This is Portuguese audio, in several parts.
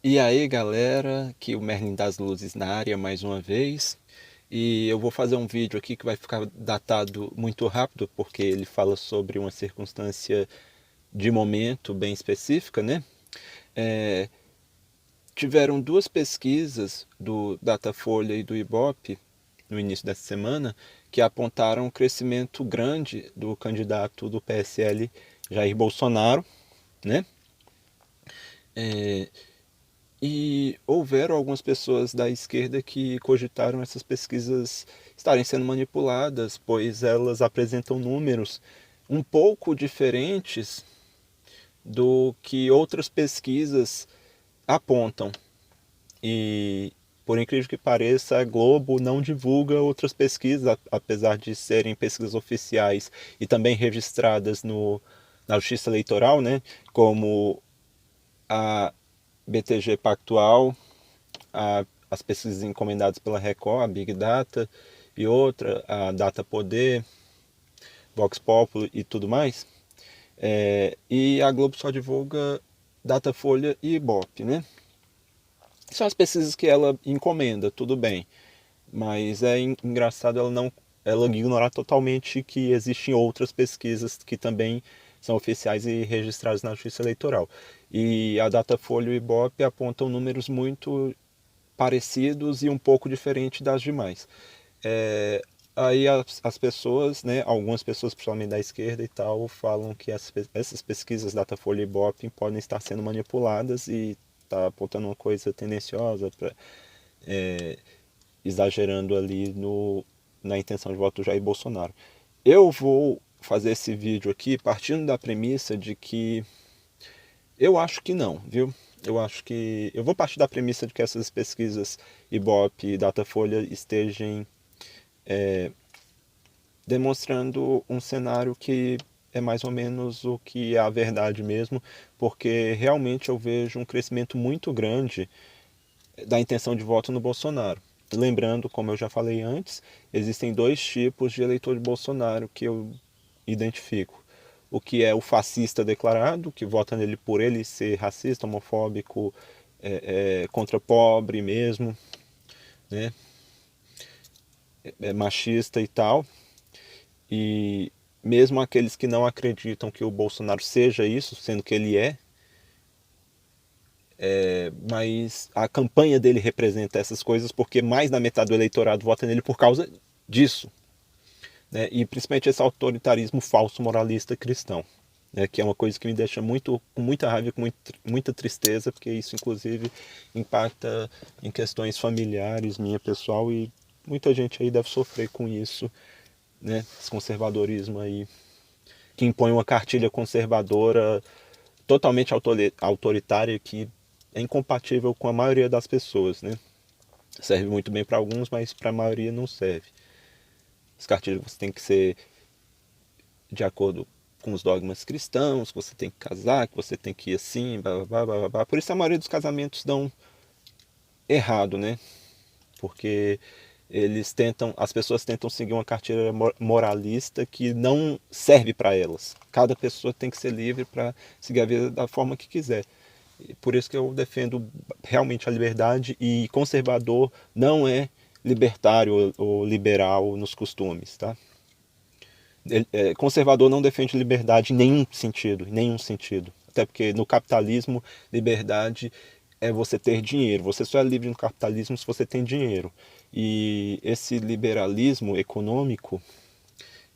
E aí, galera, aqui o Merlin das Luzes na área mais uma vez. E eu vou fazer um vídeo aqui que vai ficar datado muito rápido, porque ele fala sobre uma circunstância de momento bem específica, né? É, Tiveram duas pesquisas do Datafolha e do Ibope no início dessa semana que apontaram um crescimento grande do candidato do PSL, Jair Bolsonaro, né? E houveram algumas pessoas da esquerda que cogitaram essas pesquisas estarem sendo manipuladas, pois elas apresentam números um pouco diferentes do que outras pesquisas apontam. E, por incrível que pareça, a Globo não divulga outras pesquisas, apesar de serem pesquisas oficiais e também registradas na Justiça Eleitoral, né? Como a BTG Pactual, as pesquisas encomendadas pela Record, a Big Data e outra, a Data Poder, Vox Populi e tudo mais. E a Globo só divulga Datafolha e Ibope, né? São as pesquisas que ela encomenda, tudo bem. Mas é engraçado ela ignorar totalmente que existem outras pesquisas que também são oficiais e registradas na Justiça Eleitoral. E a Datafolha e o Ibope apontam números muito parecidos e um pouco diferente das demais. É, Aí as pessoas, né, algumas pessoas, principalmente da esquerda e tal, falam que essas pesquisas Datafolha e Ibope podem estar sendo manipuladas e está apontando uma coisa tendenciosa, exagerando ali na intenção de voto do Jair Bolsonaro. Eu vou fazer esse vídeo aqui partindo da premissa de que eu acho que não, viu? Eu vou partir da premissa de que essas pesquisas Ibope e Datafolha estejam demonstrando um cenário que é mais ou menos o que é a verdade mesmo, porque realmente eu vejo um crescimento muito grande da intenção de voto no Bolsonaro. Lembrando, como eu já falei antes, existem dois tipos de eleitor de Bolsonaro que eu identifico. O que é o fascista declarado, que vota nele por ele ser racista, homofóbico, contra pobre mesmo, né? Machista e tal. E mesmo aqueles que não acreditam que o Bolsonaro seja isso, sendo que ele mas a campanha dele representa essas coisas porque mais da metade do eleitorado vota nele por causa disso, né? E principalmente esse autoritarismo falso moralista cristão, né? Que é uma coisa que me deixa com muita raiva, com muita tristeza, porque isso inclusive impacta em questões familiares, minha pessoal, e muita gente aí deve sofrer com isso, né? Esse conservadorismo aí que impõe uma cartilha conservadora totalmente autoritária que é incompatível com a maioria das pessoas, né? Serve muito bem para alguns, mas para a maioria não serve. As cartilhas você tem que ser de acordo com os dogmas cristãos, que você tem que casar, que você tem que ir assim, blá, blá, blá, blá, blá. Por isso a maioria dos casamentos dão errado, né? Porque as pessoas tentam seguir uma cartilha moralista que não serve para elas. Cada pessoa tem que ser livre para seguir a vida da forma que quiser. E por isso que eu defendo realmente a liberdade, e conservador não é libertário ou liberal nos costumes, tá? Conservador não defende liberdade em nenhum sentido, em nenhum sentido. Até porque no capitalismo, liberdade é você ter dinheiro. Você só é livre no capitalismo se você tem dinheiro. E esse liberalismo econômico,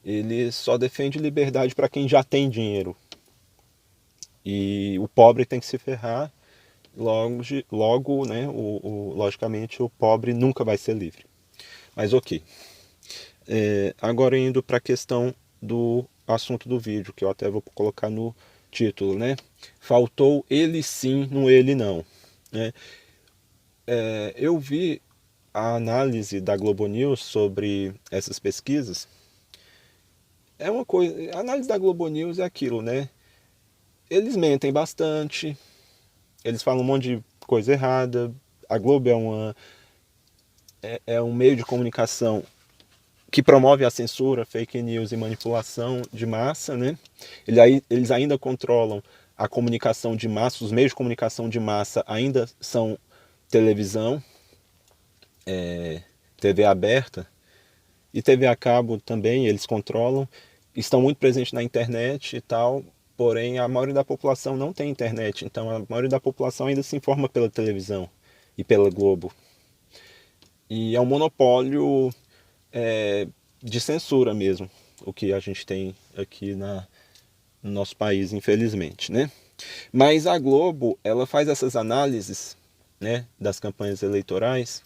ele só defende liberdade para quem já tem dinheiro. E o pobre tem que se ferrar, logo, né, logicamente, o pobre nunca vai ser livre. Mas ok. Agora indo para a questão do assunto do vídeo, que eu até vou colocar no título, né? Faltou ele sim no ele não, né? Eu vi a análise da Globo News sobre essas pesquisas. É uma coisa, a análise da Globo News é aquilo, né? Eles mentem bastante, eles falam um monte de coisa errada. A Globo é um meio de comunicação que promove a censura, fake news e manipulação de massa, né? Eles ainda controlam a comunicação de massa, os meios de comunicação de massa ainda são televisão, TV aberta e TV a cabo também, eles controlam, estão muito presentes na internet e tal, porém a maioria da população não tem internet, então a maioria da população ainda se informa pela televisão e pela Globo. E é um monopólio de censura mesmo, o que a gente tem aqui no nosso país, infelizmente, né? Mas a Globo, ela faz essas análises, né, das campanhas eleitorais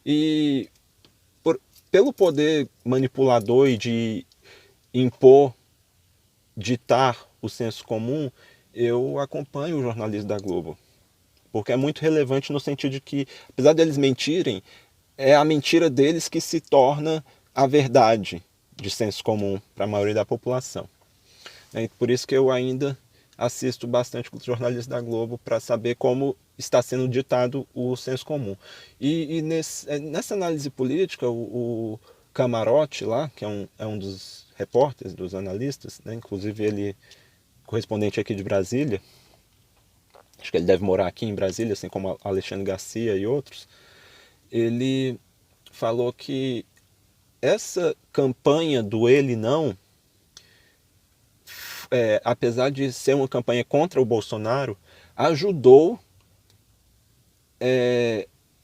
e pelo poder manipulador e de impor, ditar o senso comum, eu acompanho o jornalismo da Globo, porque é muito relevante no sentido de que, apesar deles mentirem, é a mentira deles que se torna a verdade de senso comum para a maioria da população. E por isso que eu ainda assisto bastante o jornalismo da Globo para saber como está sendo ditado o senso comum. E nessa análise política, o Camarote lá, que é um dos repórteres, dos analistas, né, inclusive ele correspondente aqui de Brasília, acho que ele deve morar aqui em Brasília, assim como Alexandre Garcia e outros, ele falou que essa campanha do ele não, apesar de ser uma campanha contra o Bolsonaro, ajudou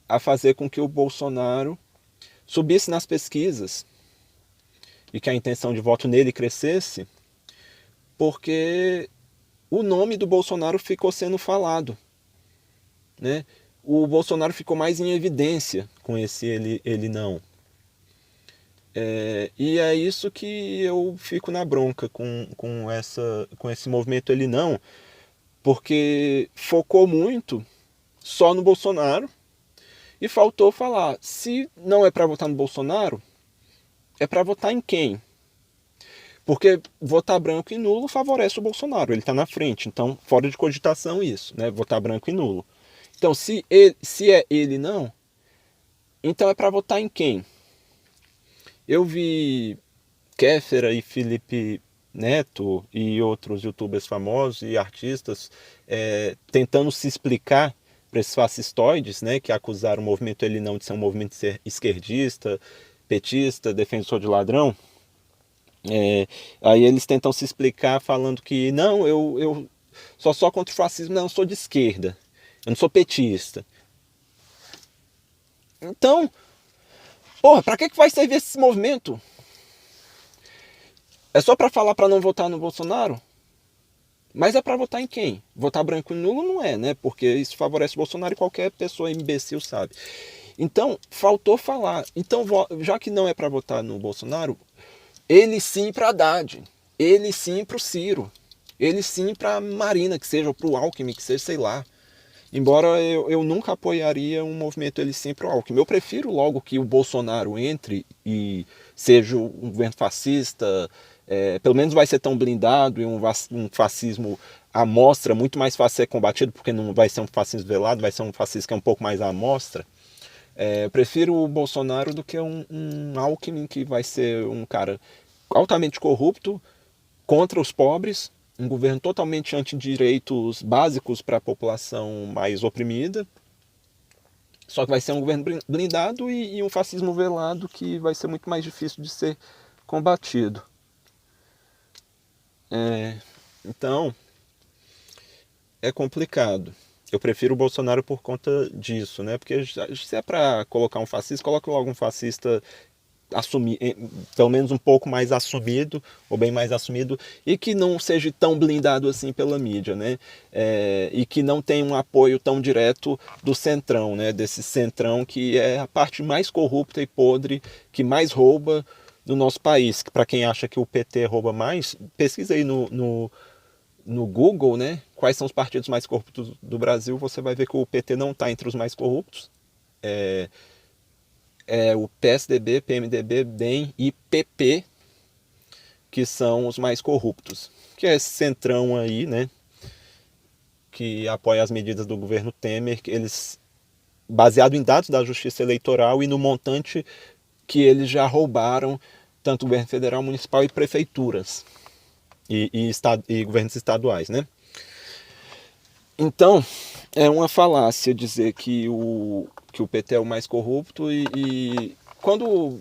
a fazer com que o Bolsonaro subisse nas pesquisas e que a intenção de voto nele crescesse, porque o nome do Bolsonaro ficou sendo falado, né? O Bolsonaro ficou mais em evidência com esse ele não. E é isso que eu fico na bronca com esse movimento ele não, porque focou muito só no Bolsonaro e faltou falar, se não é para votar no Bolsonaro, é para votar em quem? Porque votar branco e nulo favorece o Bolsonaro, ele está na frente, então fora de cogitação isso, né? Votar branco e nulo. Então se é ele não, então é para votar em quem? Eu vi Kéfera e Felipe Neto e outros youtubers famosos e artistas tentando se explicar para esses fascistoides, né, que acusaram o movimento ele não de ser um movimento esquerdista, petista, defensor de ladrão. Aí eles tentam se explicar falando que não, eu só contra o fascismo, não, eu sou de esquerda, eu não sou petista. Então, porra, pra que vai servir esse movimento? É só pra falar pra não votar no Bolsonaro? Mas é pra votar em quem? Votar branco e nulo não é, né? Porque isso favorece o Bolsonaro e qualquer pessoa imbecil sabe. Então, faltou falar. Então, já que não é pra votar no Bolsonaro, ele sim pra Haddad, ele sim pro Ciro, ele sim pra Marina, que seja, ou pro Alckmin, que seja, sei lá. Embora eu nunca apoiaria um movimento ele sim pro Alckmin. Eu prefiro logo que o Bolsonaro entre e seja um governo fascista, pelo menos vai ser tão blindado e um fascismo à mostra muito mais fácil de ser combatido, porque não vai ser um fascismo velado, vai ser um fascismo que é um pouco mais à mostra. Eu prefiro o Bolsonaro do que um Alckmin que vai ser um cara altamente corrupto, contra os pobres, um governo totalmente anti-direitos básicos para a população mais oprimida, só que vai ser um governo blindado e um fascismo velado que vai ser muito mais difícil de ser combatido. Então, é complicado. Eu prefiro o Bolsonaro por conta disso, né? Porque se é para colocar um fascista, coloque logo um fascista pelo menos um pouco mais assumido, ou bem mais assumido, e que não seja tão blindado assim pela mídia, né? E que não tenha um apoio tão direto do centrão, né? Desse centrão que é a parte mais corrupta e podre, que mais rouba no nosso país. Para quem acha que o PT rouba mais, pesquisa aí no Google, né? Quais são os partidos mais corruptos do Brasil, você vai ver que o PT não está entre os mais corruptos. O PSDB, PMDB, DEM e PP, que são os mais corruptos. Que é esse centrão aí, né? Que apoia as medidas do governo Temer, eles, baseado em dados da Justiça Eleitoral e no montante que eles já roubaram, tanto o governo federal, municipal e prefeituras. E governos estaduais, né? Então, é uma falácia dizer que o PT é o mais corrupto e quando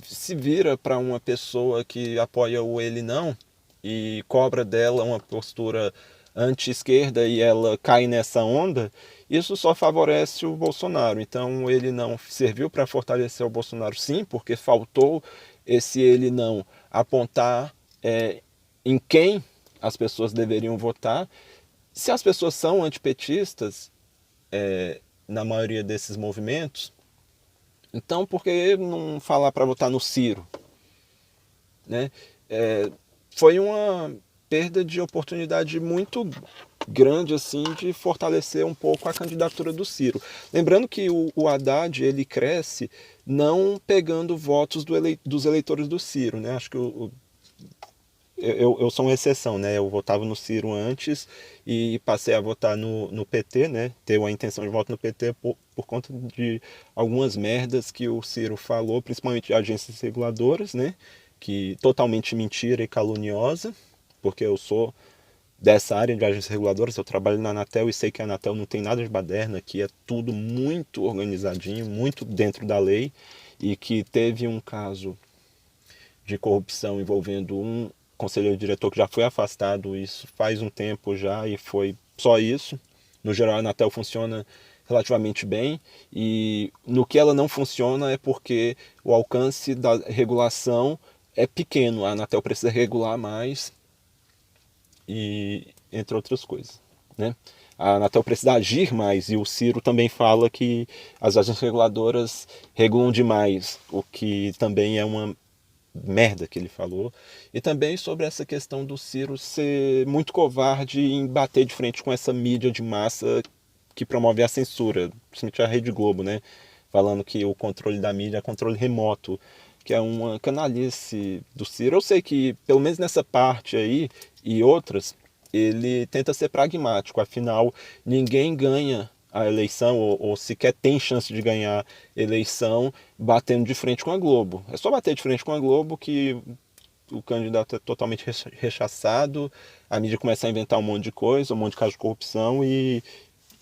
se vira para uma pessoa que apoia o ele não e cobra dela uma postura anti-esquerda e ela cai nessa onda, isso só favorece o Bolsonaro. Então ele não serviu para fortalecer o Bolsonaro, sim, porque faltou esse ele não apontar em quem as pessoas deveriam votar. Se as pessoas são antipetistas, na maioria desses movimentos, então por que não falar para votar no Ciro? Né? Foi uma perda de oportunidade muito grande assim de fortalecer um pouco a candidatura do Ciro. Lembrando que o Haddad ele cresce não pegando votos dos eleitores do Ciro. Né? Acho que eu sou uma exceção, né? Eu votava no Ciro antes e passei a votar no PT, né? Ter uma intenção de voto no PT por conta de algumas merdas que o Ciro falou, principalmente de agências reguladoras, né? Que totalmente mentira e caluniosa, porque eu sou dessa área de agências reguladoras, eu trabalho na Anatel e sei que a Anatel não tem nada de baderna, que é tudo muito organizadinho, muito dentro da lei, e que teve um caso de corrupção envolvendo um conselheiro diretor que já foi afastado, isso faz um tempo já, e foi só isso. No geral, a Anatel funciona relativamente bem, e no que ela não funciona é porque o alcance da regulação é pequeno, a Anatel precisa regular mais, e entre outras coisas. Né? A Anatel precisa agir mais, e o Ciro também fala que as agências reguladoras regulam demais, o que também é uma merda que ele falou, e também sobre essa questão do Ciro ser muito covarde em bater de frente com essa mídia de massa que promove a censura, principalmente a Rede Globo, né? Falando que o controle da mídia é controle remoto, que é uma canalice do Ciro. Eu sei que, pelo menos nessa parte aí e outras, ele tenta ser pragmático, afinal, ninguém ganha a eleição, ou sequer tem chance de ganhar eleição batendo de frente com a Globo. É só bater de frente com a Globo que o candidato é totalmente rechaçado, a mídia começa a inventar um monte de coisa, um monte de caso de corrupção e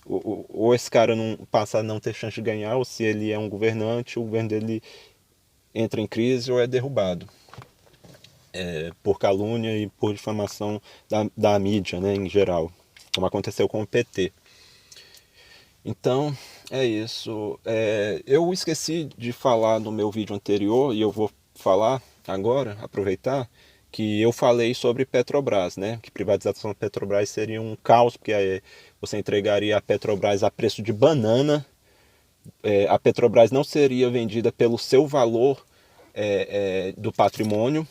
ou esse cara não passa a não ter chance de ganhar, ou se ele é um governante, o governo dele entra em crise ou é derrubado. Por calúnia e por difamação da mídia, né, em geral, como aconteceu com o PT. Então, é isso. Eu esqueci de falar no meu vídeo anterior, e eu vou falar agora, aproveitar, que eu falei sobre Petrobras, né? Que privatização da Petrobras seria um caos, porque você entregaria a Petrobras a preço de banana, a Petrobras não seria vendida pelo seu valor do patrimônio,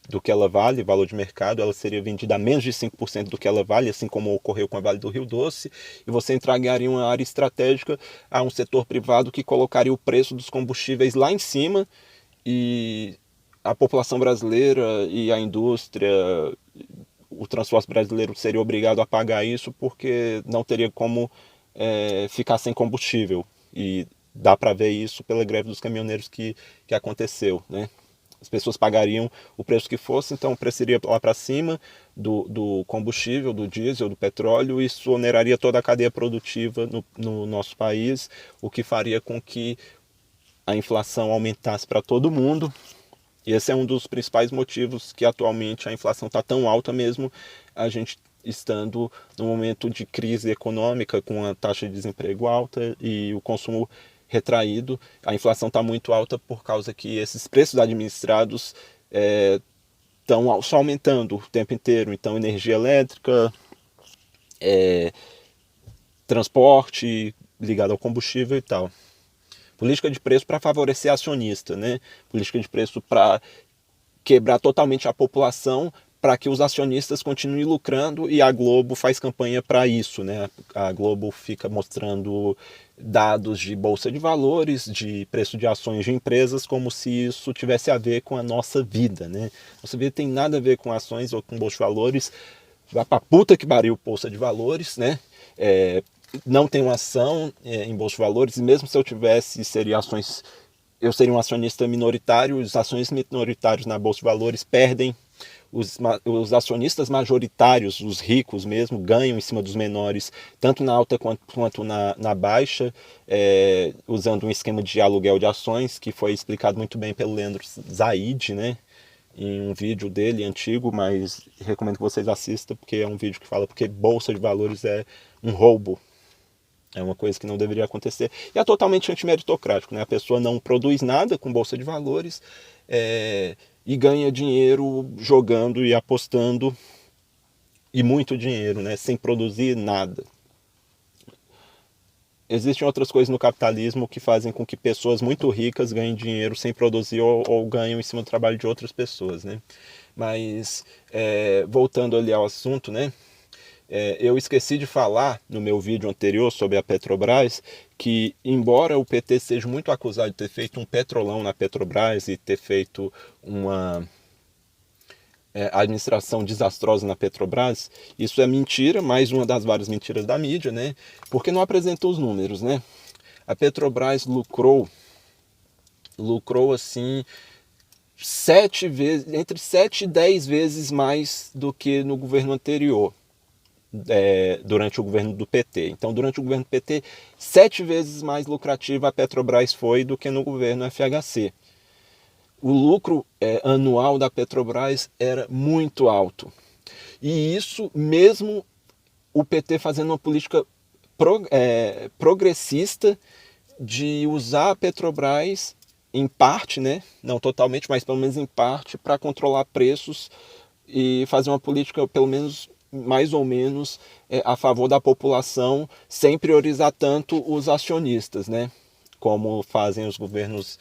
do que ela vale, valor de mercado, ela seria vendida a menos de 5% do que ela vale, assim como ocorreu com a Vale do Rio Doce, e você entregaria uma área estratégica a um setor privado que colocaria o preço dos combustíveis lá em cima, e a população brasileira e a indústria, o transporte brasileiro seria obrigado a pagar isso porque não teria como ficar sem combustível. E dá para ver isso pela greve dos caminhoneiros que aconteceu, né? As pessoas pagariam o preço que fosse, então o preço iria lá para cima do combustível, do diesel, do petróleo, e isso oneraria toda a cadeia produtiva no nosso país, o que faria com que a inflação aumentasse para todo mundo. E esse é um dos principais motivos que atualmente a inflação está tão alta mesmo, a gente estando no momento de crise econômica, com a taxa de desemprego alta e o consumo retraído. A inflação está muito alta por causa que esses preços administrados estão só aumentando o tempo inteiro. Então, energia elétrica, transporte ligado ao combustível e tal. Política de preço para favorecer acionista, né? Política de preço para quebrar totalmente a população, para que os acionistas continuem lucrando, e a Globo faz campanha para isso, né? A Globo fica mostrando dados de bolsa de valores, de preço de ações de empresas, como se isso tivesse a ver com a nossa vida, né? Nossa vida tem nada a ver com ações ou com bolsa de valores. Vai pra puta que pariu bolsa de valores, né? Não tenho ação em bolsa de valores, e mesmo se eu tivesse, eu seria um acionista minoritário. Os ações minoritários na bolsa de valores perdem Os acionistas majoritários, os ricos mesmo, ganham em cima dos menores, tanto na alta quanto na baixa, usando um esquema de aluguel de ações, que foi explicado muito bem pelo Leandro Zaid, né? Em um vídeo dele antigo, mas recomendo que vocês assistam, porque é um vídeo que fala porque bolsa de valores é um roubo. É uma coisa que não deveria acontecer. E é totalmente antimeritocrático, né? A pessoa não produz nada com bolsa de valores e ganha dinheiro jogando e apostando, e muito dinheiro, né? Sem produzir nada. Existem outras coisas no capitalismo que fazem com que pessoas muito ricas ganhem dinheiro sem produzir ou ganham em cima do trabalho de outras pessoas, né? Mas, voltando ali ao assunto, né? Eu esqueci de falar no meu vídeo anterior sobre a Petrobras que, embora o PT seja muito acusado de ter feito um petrolão na Petrobras e ter feito uma administração desastrosa na Petrobras, isso é mentira, mais uma das várias mentiras da mídia, né? Porque não apresentou os números, né? A Petrobras lucrou assim 7 vezes, entre 7 e 10 vezes mais do que no governo anterior. Durante o governo do PT. Então, durante o governo do PT, 7 vezes mais lucrativa a Petrobras foi do que no governo FHC. O lucro anual da Petrobras era muito alto. E isso mesmo o PT fazendo uma política progressista de usar a Petrobras em parte, né? Não totalmente, mas pelo menos em parte, para controlar preços e fazer uma política, pelo menos mais ou menos, a favor da população, sem priorizar tanto os acionistas, né? Como fazem os governos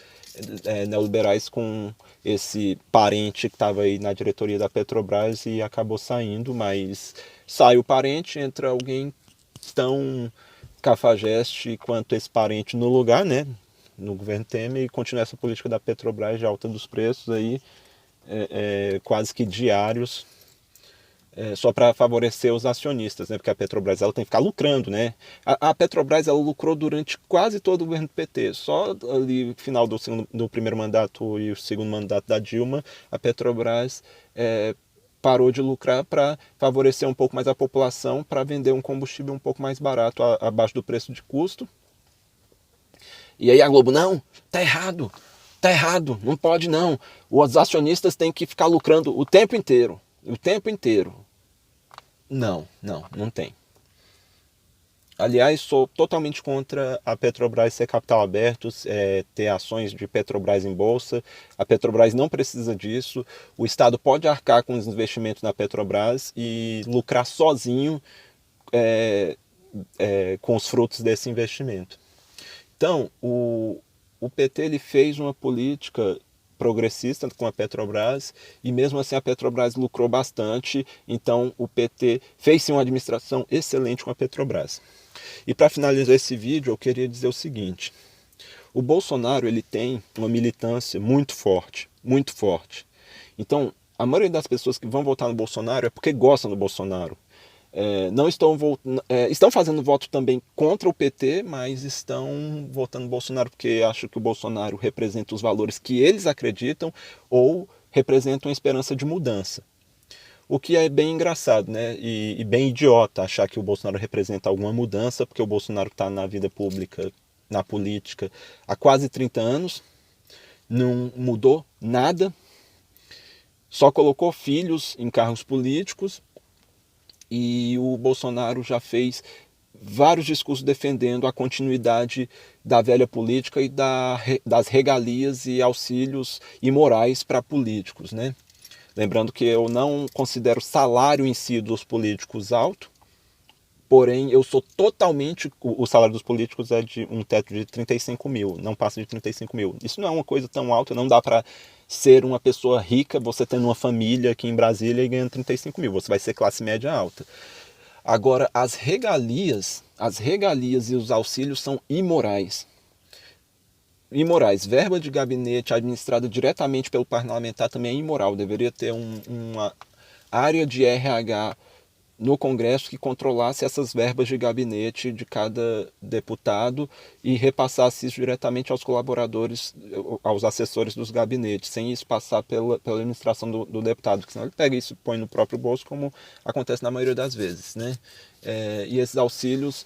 neoliberais com esse parente que estava aí na diretoria da Petrobras e acabou saindo, mas sai o parente, entra alguém tão cafajeste quanto esse parente no lugar, né? No governo Temer, e continua essa política da Petrobras de alta dos preços aí, quase que diários, só para favorecer os acionistas, né? Porque a Petrobras ela tem que ficar lucrando, né? A Petrobras ela lucrou durante quase todo o governo do PT. Só ali no final do primeiro mandato e o segundo mandato da Dilma, a Petrobras parou de lucrar para favorecer um pouco mais a população, para vender um combustível um pouco mais barato, abaixo do preço de custo. E aí a Globo, não, tá errado, não pode não. Os acionistas têm que ficar lucrando o tempo inteiro. Não tem. Aliás, sou totalmente contra a Petrobras ser capital aberto, ter ações de Petrobras em bolsa. A Petrobras não precisa disso. O Estado pode arcar com os investimentos na Petrobras e lucrar sozinho com os frutos desse investimento. Então, o PT ele fez uma política progressista com a Petrobras e mesmo assim a Petrobras lucrou bastante, então o PT fez sim uma administração excelente com a Petrobras. E para finalizar esse vídeo eu queria dizer o seguinte: o Bolsonaro ele tem uma militância muito forte, muito forte. Então a maioria das pessoas que vão votar no Bolsonaro é porque gostam do Bolsonaro. Não estão fazendo voto também contra o PT, mas estão votando no Bolsonaro porque acham que o Bolsonaro representa os valores que eles acreditam ou representa uma esperança de mudança. O que é bem engraçado, né? E bem idiota achar que o Bolsonaro representa alguma mudança, porque o Bolsonaro está na vida pública, na política, há quase 30 anos, não mudou nada, só colocou filhos em cargos políticos. E o Bolsonaro já fez vários discursos defendendo a continuidade da velha política e das regalias e auxílios imorais para políticos, né? Lembrando que eu não considero o salário em si dos políticos alto, porém eu sou totalmente... O salário dos políticos é de um teto de 35 mil, não passa de 35 mil. Isso não é uma coisa tão alta, não dá para ser uma pessoa rica, você tendo uma família aqui em Brasília e ganhando 35 mil, você vai ser classe média alta. Agora, as regalias e os auxílios são imorais. Imorais. Verba de gabinete administrada diretamente pelo parlamentar também é imoral. Deveria ter uma área de RH no Congresso que controlasse essas verbas de gabinete de cada deputado e repassasse isso diretamente aos colaboradores, aos assessores dos gabinetes, sem isso passar pela administração do deputado, porque senão ele pega isso e põe no próprio bolso, como acontece na maioria das vezes, né? E esses auxílios,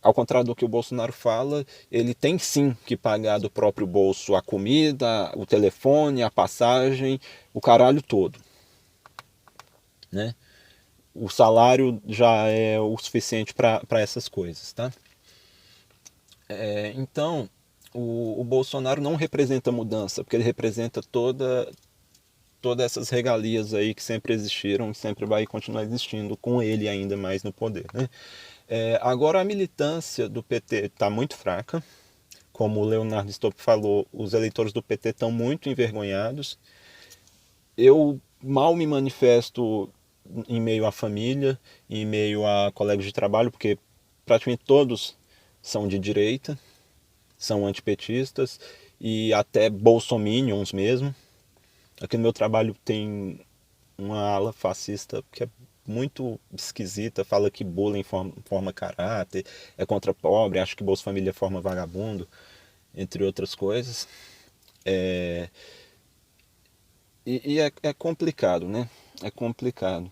ao contrário do que o Bolsonaro fala, ele tem sim que pagar do próprio bolso a comida, o telefone, a passagem, o caralho todo, né? O salário já é o suficiente para essas coisas, tá? Então, o Bolsonaro não representa mudança, porque ele representa todas essas regalias aí que sempre existiram e sempre vai continuar existindo com ele ainda mais no poder, né? Agora a militância do PT está muito fraca. Como o Leonardo Stopp falou, os eleitores do PT estão muito envergonhados. Eu mal me manifesto em meio à família, em meio a colegas de trabalho, porque praticamente todos são de direita, são antipetistas e até bolsominions mesmo. Aqui no meu trabalho tem uma ala fascista que é muito esquisita, fala que bullying forma caráter, é contra pobre, acha que Bolsa Família forma vagabundo, entre outras coisas. É complicado, né? É complicado.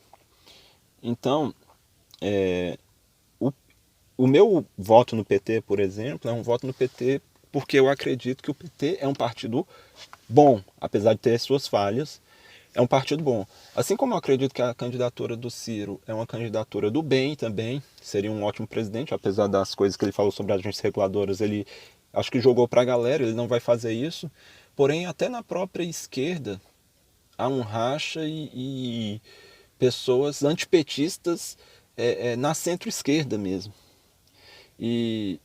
Então, o, o meu voto no PT, por exemplo, é um voto no PT porque eu acredito que o PT é um partido bom, apesar de ter suas falhas, é um partido bom. Assim como eu acredito que a candidatura do Ciro é uma candidatura do bem também, seria um ótimo presidente, apesar das coisas que ele falou sobre agências reguladoras, ele acho que jogou para a galera, ele não vai fazer isso. Porém, até na própria esquerda há um racha e pessoas antipetistas na centro-esquerda mesmo. E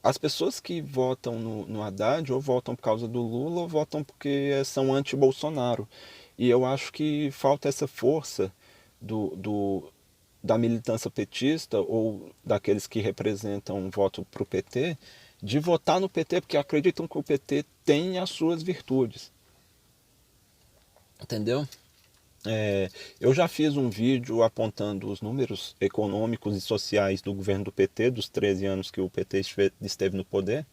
as pessoas que votam no Haddad ou votam por causa do Lula ou votam porque são anti-Bolsonaro. E eu acho que falta essa força da militância petista ou daqueles que representam um voto para o PT, de votar no PT porque acreditam que o PT tem as suas virtudes. Entendeu? Eu já fiz um vídeo apontando os números econômicos e sociais do governo do PT, dos 13 anos que o PT esteve no poder.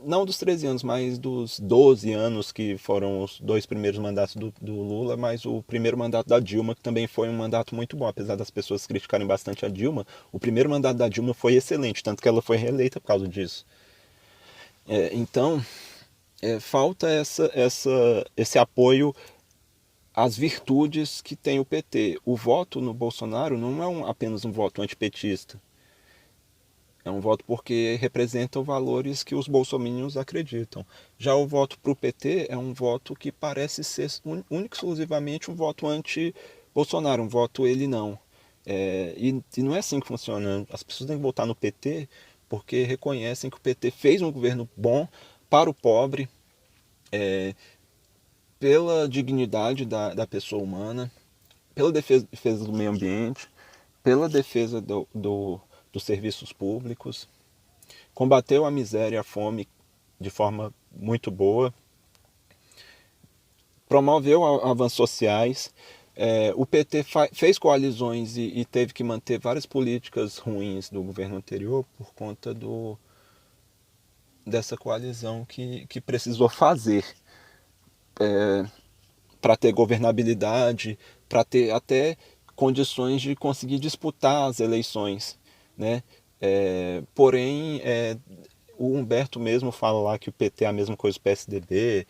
Não dos 13 anos, mas dos 12 anos que foram os dois primeiros mandatos do Lula, mas o primeiro mandato da Dilma, que também foi um mandato muito bom. Apesar das pessoas criticarem bastante a Dilma, o primeiro mandato da Dilma foi excelente, tanto que ela foi reeleita por causa disso. Então, falta esse apoio as virtudes que tem o PT. O voto no Bolsonaro não é apenas um voto antipetista. É um voto porque representa valores que os bolsominions acreditam. Já o voto para o PT é um voto que parece ser único e exclusivamente um voto anti-Bolsonaro, um voto ele não. E não é assim que funciona. As pessoas têm que votar no PT porque reconhecem que o PT fez um governo bom para o pobre, pela dignidade da pessoa humana, pela defesa do meio ambiente, pela defesa dos serviços públicos, combateu a miséria e a fome de forma muito boa, promoveu avanços sociais. O PT fez coalizões e teve que manter várias políticas ruins do governo anterior por conta dessa coalizão que precisou fazer para ter governabilidade, para ter até condições de conseguir disputar as eleições, né? Porém, o Humberto mesmo fala lá que o PT é a mesma coisa que o PSDB,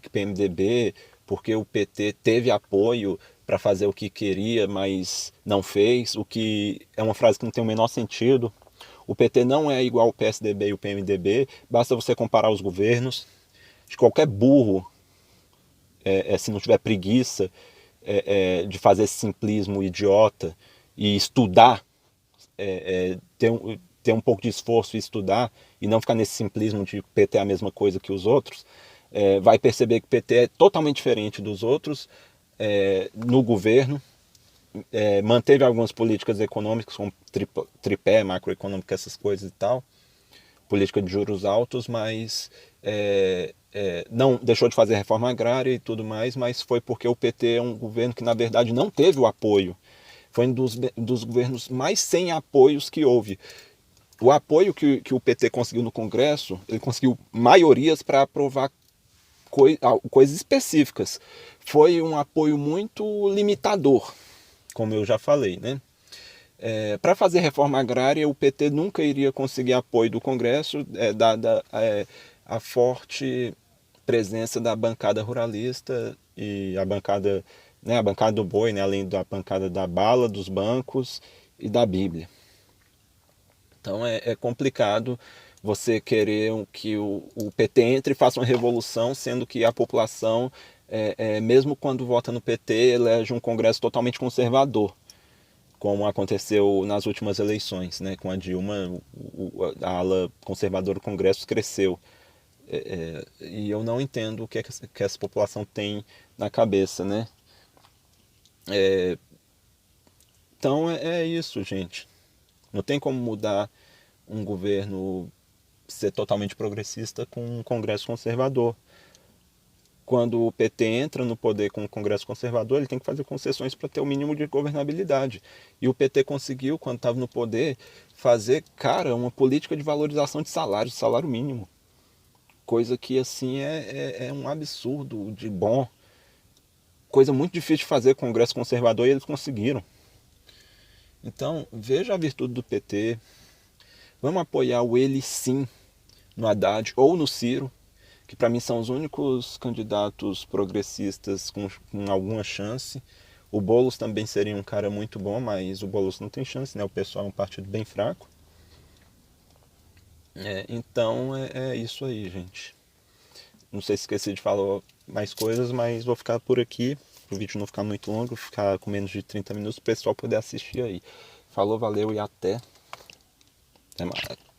que o PMDB, porque o PT teve apoio para fazer o que queria, mas não fez, o que é uma frase que não tem o menor sentido. O PT não é igual ao PSDB e o PMDB, basta você comparar os governos. De qualquer burro, se não tiver preguiça de fazer esse simplismo idiota e estudar, ter um pouco de esforço e estudar, e não ficar nesse simplismo de PT é a mesma coisa que os outros, vai perceber que PT é totalmente diferente dos outros no governo, manteve algumas políticas econômicas, como tripé, macroeconômico, essas coisas e tal, política de juros altos, mas não deixou de fazer reforma agrária e tudo mais, mas foi porque o PT é um governo que, na verdade, não teve o apoio. Foi um dos governos mais sem apoios que houve. O apoio que o PT conseguiu no Congresso, ele conseguiu maiorias para aprovar coisas específicas. Foi um apoio muito limitador, como eu já falei, né? Para fazer reforma agrária, o PT nunca iria conseguir apoio do Congresso, dada a forte presença da bancada ruralista e a bancada do boi, né, além da bancada da bala, dos bancos e da Bíblia. Então é complicado você querer que o PT entre e faça uma revolução, sendo que a população, mesmo quando vota no PT, elege um Congresso totalmente conservador, como aconteceu nas últimas eleições, né? Com a Dilma, a ala conservadora do Congresso cresceu. E eu não entendo o que essa população tem na cabeça, né? Então é isso, gente. Não tem como mudar um governo ser totalmente progressista com um Congresso conservador. Quando o PT entra no poder com o Congresso conservador, ele tem que fazer concessões para ter o mínimo de governabilidade. E o PT conseguiu, quando estava no poder, fazer, cara, uma política de valorização de salário mínimo. Coisa que, assim, é um absurdo de bom. Coisa muito difícil de fazer com o Congresso conservador e eles conseguiram. Então, veja a virtude do PT. Vamos apoiar o ele sim no Haddad ou no Ciro, que para mim são os únicos candidatos progressistas com alguma chance. O Boulos também seria um cara muito bom, mas o Boulos não tem chance, né? O pessoal é um partido bem fraco. Então é isso aí, gente. Não sei se esqueci de falar mais coisas, mas vou ficar por aqui, para o vídeo não ficar muito longo, ficar com menos de 30 minutos, para o pessoal poder assistir aí. Falou, valeu e até mais.